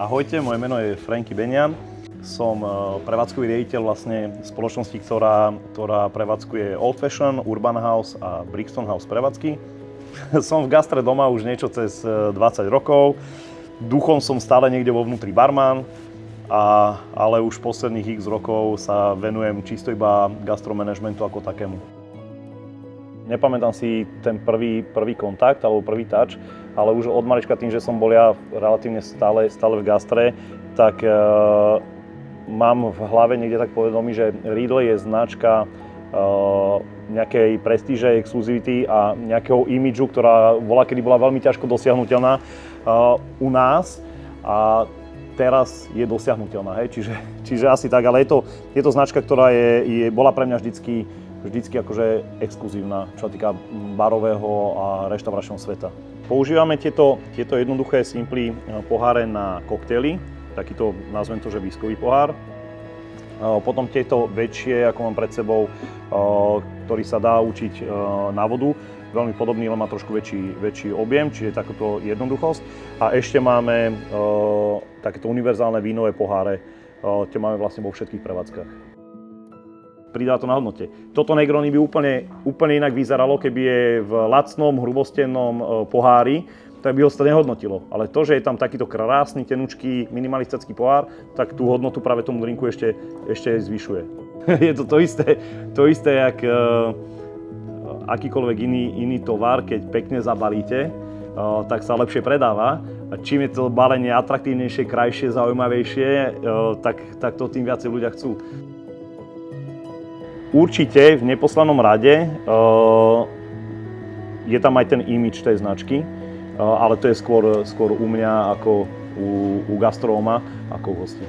Ahojte, moje meno je Franky Benian. Som prevádzkový riaditeľ vlastne spoločnosti, ktorá prevádzkuje Old Fashion, Urban House a Brixton House prevádzky. Som v gastre doma už niečo cez 20 rokov. Duchom som stále niekde vo vnútri barman, ale už posledných x rokov sa venujem čisto iba gastromanagementu ako takému. Nepamätám si ten prvý kontakt alebo prvý touch, ale už od malička tým, že som bol ja relatívne stále v gastre, tak mám v hlave niekde tak povedomí, že Riedel je značka nejakej prestíže, exkluzivity a nejakého imidžu, ktorá kedy bola veľmi ťažko dosiahnuteľná u nás a teraz je dosiahnuteľná. Hej? Čiže asi tak, ale je to značka, ktorá bola pre mňa vždycky akože exkluzívna, čo sa týka barového a reštauračného sveta. Používame tieto jednoduché, simplí poháre na koktejly, takýto, nazvem to, že whiskový pohár. Potom tieto väčšie, ako mám pred sebou, ktorý sa dá učiť na vodu, veľmi podobný, len má trošku väčší objem, čiže takúto jednoduchosť. A ešte máme takéto univerzálne vínové poháre, tie máme vlastne vo všetkých prevádzkach. Pridá to na hodnote. Toto Negroni by úplne inak vyzeralo, keby je v lacnom, hrubostennom pohári, tak by ho to nehodnotilo. Ale to, že je tam takýto krásny, tenučký, minimalistický pohár, tak tú hodnotu práve tomu drinku ešte zvyšuje. Je to isté, jak akýkoľvek iný tovar, keď pekne zabalíte, tak sa lepšie predáva. A čím je to balenie atraktívnejšie, krajšie, zaujímavejšie, tak to tým viacej ľudia chcú. Určite v neposlednom rade je tam aj ten imidž tej značky, ale to je skôr u mňa ako u gastronóma, ako u hostí.